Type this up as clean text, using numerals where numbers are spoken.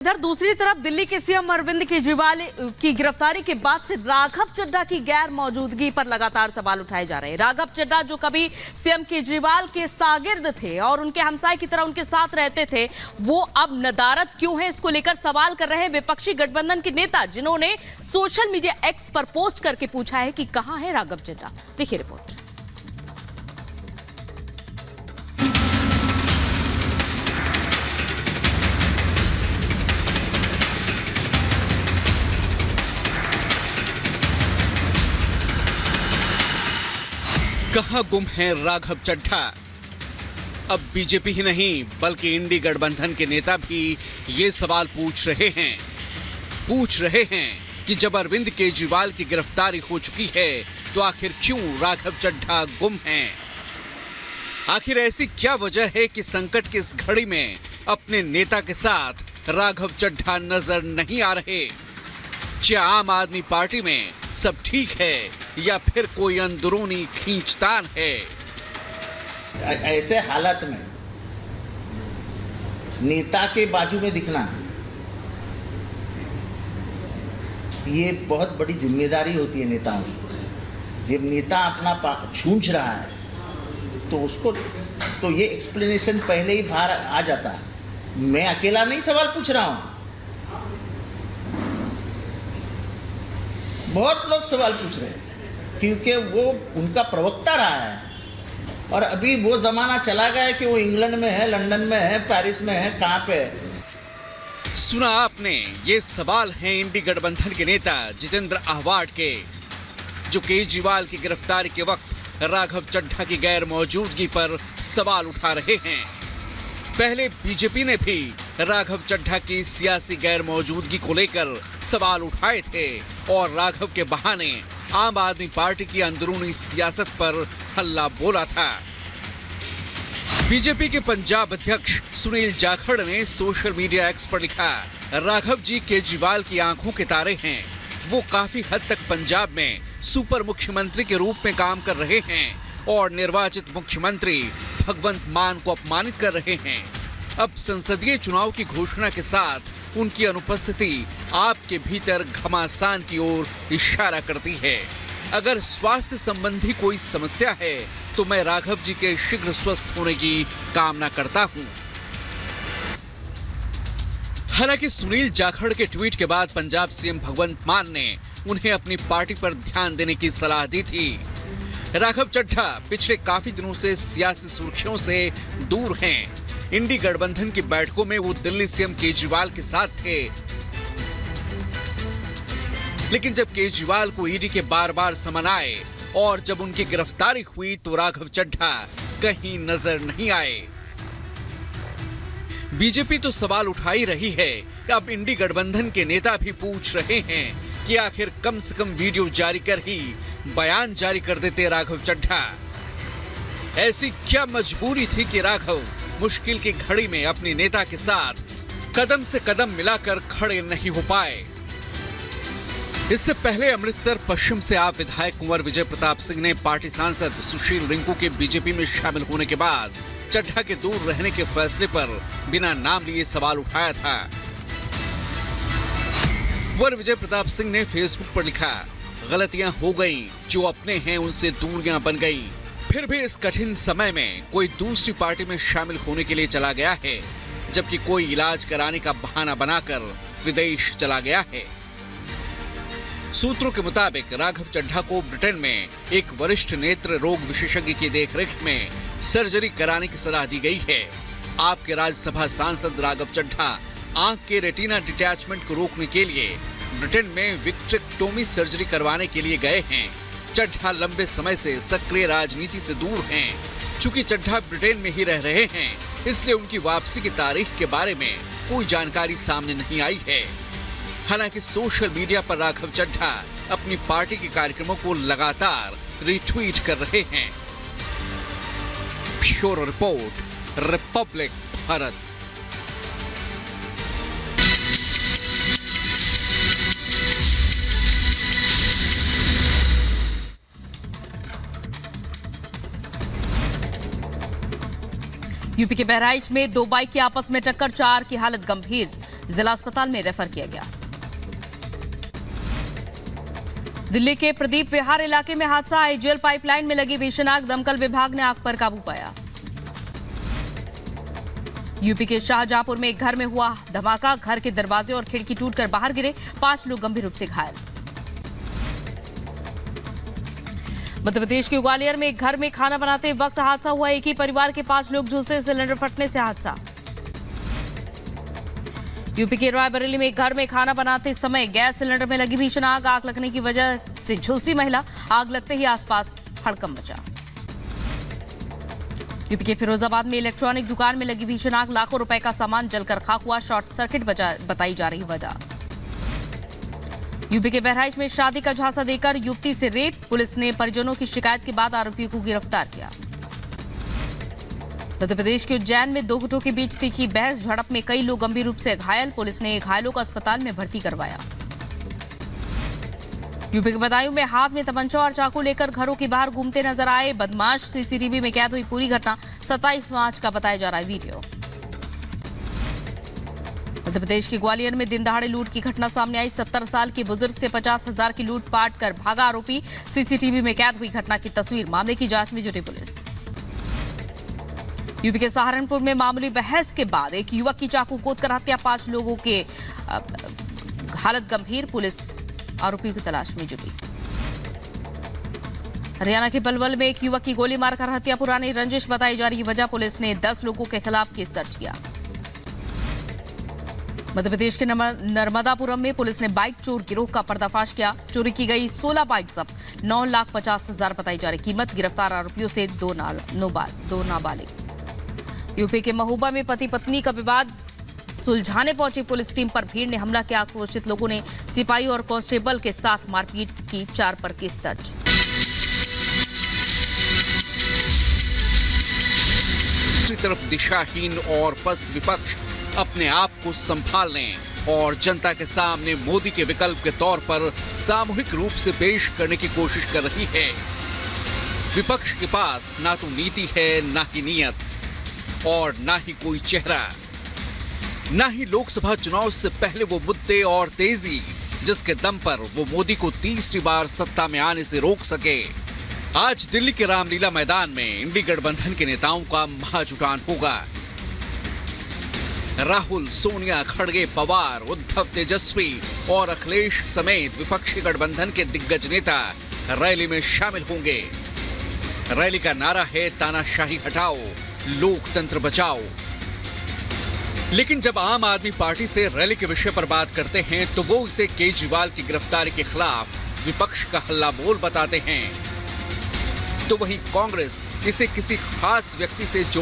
इधर दूसरी तरफ दिल्ली के सीएम अरविंद केजरीवाल की गिरफ्तारी के बाद से राघव चड्ढा की गैर मौजूदगी पर लगातार सवाल उठाए जा रहे हैं। राघव चड्ढा जो कभी सीएम केजरीवाल के शागिर्द थे और उनके हमसाए की तरह उनके साथ रहते थे, वो अब नदारद क्यों है, इसको लेकर सवाल कर रहे हैं विपक्षी गठबंधन के नेता, जिन्होंने सोशल मीडिया एक्स पर पोस्ट करके पूछा है कि कहां है राघव चड्ढा। देखिए रिपोर्ट। कहां गुम है राघव चड्ढा? अब बीजेपी ही नहीं बल्कि इंडी गठबंधन के नेता भी ये सवाल पूछ रहे हैं कि जब अरविंद केजरीवाल की गिरफ्तारी हो चुकी है तो आखिर क्यों राघव चड्ढा गुम हैं? आखिर ऐसी क्या वजह है कि संकट की इस घड़ी में अपने नेता के साथ राघव चड्ढा नजर नहीं आ रहे? क्या आम आदमी पार्टी में सब ठीक है या फिर कोई अंदरूनी खींचतान है? ऐसे हालत में नेता के बाजू में दिखना ये बहुत बड़ी जिम्मेदारी होती है नेताओं की। जब नेता अपना छूंछ रहा है तो उसको तो ये एक्सप्लेनेशन पहले ही बाहर आ जाता है। मैं अकेला नहीं सवाल पूछ रहा हूं, बहुत लोग सवाल पूछ रहे हैं क्योंकि वो उनका प्रवक्ता रहा है और अभी वो जमाना चला गया कि वो इंग्लैंड में है, लंदन में है, पेरिस में है, कहां पे है। सुना आपने, ये सवाल हैं इंडी गठबंधन के नेता जितेंद्र आहवाड के, जो केजरीवाल की गिरफ्तारी के वक्त राघव चड्ढा की गैर मौजूदगी पर सवाल उठा रहे हैं। पहले बीजेपी ने भी राघव चड्ढा की सियासी गैर मौजूदगी को लेकर सवाल उठाए थे और राघव के बहाने आम आदमी पार्टी की अंदरूनी सियासत पर हल्ला बोला था। बीजेपी के पंजाब अध्यक्ष सुनील जाखड़ ने सोशल मीडिया एक्स पर लिखा, राघव जी केजरीवाल की आंखों के तारे हैं। वो काफी हद तक पंजाब में सुपर मुख्यमंत्री के रूप में काम कर रहे हैं और निर्वाचित मुख्यमंत्री भगवंत मान को अपमानित कर रहे हैं। अब संसदीय चुनाव की घोषणा के साथ उनकी अनुपस्थिति आपके भीतर घमासान की ओर इशारा करती है। अगर स्वास्थ्य संबंधी कोई समस्या है तो मैं राघव जी के शीघ्र स्वस्थ होने की कामना करता हूं। हालांकि सुनील जाखड़ के ट्वीट के बाद पंजाब सीएम भगवंत मान ने उन्हें अपनी पार्टी पर ध्यान देने की सलाह दी थी। राघव चड्ढा पिछले काफी दिनों से सियासी सुर्खियों से दूर हैं। इंडी गठबंधन की बैठकों में वो दिल्ली सीएम केजरीवाल के साथ थे, लेकिन जब केजरीवाल को ईडी के बार समन आए और जब उनकी गिरफ्तारी हुई तो राघव चड्ढा कहीं नजर नहीं आए। बीजेपी तो सवाल उठा ही रही है, अब इंडी गठबंधन के नेता भी पूछ रहे हैं कि आखिर कम से कम वीडियो जारी कर ही बयान जारी कर देते राघव चड्ढा। ऐसी क्या मजबूरी थी कि राघव मुश्किल की घड़ी में अपने नेता के साथ कदम से कदम मिलाकर खड़े नहीं हो पाए? इससे पहले अमृतसर पश्चिम से आप विधायक कुंवर विजय प्रताप सिंह ने पार्टी सांसद सुशील रिंकू के बीजेपी में शामिल होने के बाद चड्ढा के दूर रहने के फैसले पर बिना नाम लिए सवाल उठाया था। कुंवर विजय प्रताप सिंह ने फेसबुक पर लिखा, गलतियां हो गईं, जो अपने हैं उनसे दूरियां बन गईं। फिर भी इस कठिन समय में कोई दूसरी पार्टी में शामिल होने के लिए चला गया है, जबकि कोई इलाज कराने का बहाना बनाकर विदेश चला गया है। सूत्रों के मुताबिक राघव चड्ढा को ब्रिटेन में एक वरिष्ठ नेत्र रोग विशेषज्ञ की देखरेख में सर्जरी कराने की सलाह दी गई है। आपके राज्यसभा सांसद राघव चड्ढा आंख के रेटिना डिटैचमेंट को रोकने के लिए ब्रिटेन में विट्रेक्टोमी सर्जरी करवाने के लिए गए हैं। चड्ढा लंबे समय से सक्रिय राजनीति से दूर हैं। चूंकि चड्ढा ब्रिटेन में ही रह रहे हैं, इसलिए उनकी वापसी की तारीख के बारे में कोई जानकारी सामने नहीं आई है। हालांकि सोशल मीडिया पर राघव चड्ढा अपनी पार्टी के कार्यक्रमों को लगातार रिट्वीट कर रहे हैं। Bureau report, Republic Bharat. UP के बहराइच में दो बाइक की आपस में टक्कर, 4 की हालत गंभीर। जिला अस्पताल में रेफर किया गया। दिल्ली के प्रदीप विहार इलाके में हादसा। आईजीएल पाइपलाइन में लगी भीषण आग, दमकल विभाग ने आग पर काबू पाया। यूपी के शाहजहांपुर में एक घर में हुआ धमाका, घर के दरवाजे और खिड़की टूटकर बाहर गिरे, 5 लोग गंभीर रूप से घायल। मध्य प्रदेश के ग्वालियर में एक घर में खाना बनाते वक्त हादसा हुआ, एक ही परिवार के 5 लोग झुलसे, सिलेंडर फटने से हादसा। यूपी के रायबरेली में एक घर में खाना बनाते समय गैस सिलेंडर में लगी भीषण आग, आग लगने की वजह से झुलसी महिला, आग लगते ही आसपास हड़कंप मचा। यूपी के फिरोजाबाद में इलेक्ट्रॉनिक दुकान में लगी भीषण आग, लाखों रुपए का सामान जलकर खाक हुआ, शॉर्ट सर्किट बताई जा रही वजह। यूपी के बहराइच में शादी का झांसा देकर युवती से रेप, पुलिस ने परिजनों की शिकायत के बाद आरोपियों को गिरफ्तार किया। मध्य प्रदेश के उज्जैन में 2 गुटों के बीच तीखी बहस, झड़प में कई लोग गंभीर रूप से घायल, पुलिस ने घायलों को अस्पताल में भर्ती करवाया। यूपी के बदायूं में हाथ में तमंचा और चाकू लेकर घरों के बाहर घूमते नजर आए बदमाश, सीसीटीवी में कैद हुई पूरी घटना, 27 मार्च का बताया जा रहा है वीडियो। मध्य प्रदेश के ग्वालियर में दिन दहाड़े लूट की घटना सामने आई, 70 साल के बुजुर्ग से 50,000 की लूटपाट कर भागा आरोपी, सीसीटीवी में कैद हुई घटना की तस्वीर, मामले की जांच में जुटी पुलिस। यूपी के सहारनपुर में मामूली बहस के बाद एक युवक की चाकू गोदकर हत्या, 5 लोगों के हालत गंभीर, पुलिस आरोपी की तलाश में जुटी। हरियाणा के पलवल में एक युवक की गोली मारकर हत्या, पुरानी रंजिश बताई जा रही वजह, पुलिस ने 10 लोगों के खिलाफ केस दर्ज किया। मध्य प्रदेश के नर्मदापुरम में पुलिस ने बाइक चोर गिरोह का पर्दाफाश किया, चोरी की गई 16 बाइक जब्त, 9,50,000 बताई जा रही कीमत, गिरफ्तार आरोपियों से 2 नाबालिग। यूपी के महोबा में पति पत्नी का विवाद सुलझाने पहुंची पुलिस टीम पर भीड़ ने हमला किया, आक्रोशित लोगों ने सिपाही और कांस्टेबल के साथ मारपीट की, 4 पर केस दर्ज। दूसरी तरफ दिशाहीन और पस्त विपक्ष अपने आप को संभालने और जनता के सामने मोदी के विकल्प के तौर पर सामूहिक रूप से पेश करने की कोशिश कर रही है। विपक्ष के पास ना तो नीति है, ना ही नीयत और ना ही कोई चेहरा, ना ही लोकसभा चुनाव से पहले वो मुद्दे और तेजी जिसके दम पर वो मोदी को तीसरी बार सत्ता में आने से रोक सके। आज दिल्ली के रामलीला मैदान में इंडी गठबंधन के नेताओं का महाजुटान होगा। राहुल, सोनिया, खड़गे, पवार, उद्धव, तेजस्वी और अखिलेश समेत विपक्षी गठबंधन के दिग्गज नेता रैली में शामिल होंगे। रैली का नारा है तानाशाही हटाओ, लोकतंत्र बचाओ। लेकिन जब आम आदमी पार्टी से रैली के विषय पर बात करते हैं तो वो इसे केजरीवाल की गिरफ्तारी के खिलाफ विपक्ष का हल्ला बोल बताते हैं, तो वहीं कांग्रेस इसे किसी खास व्यक्ति से जोड़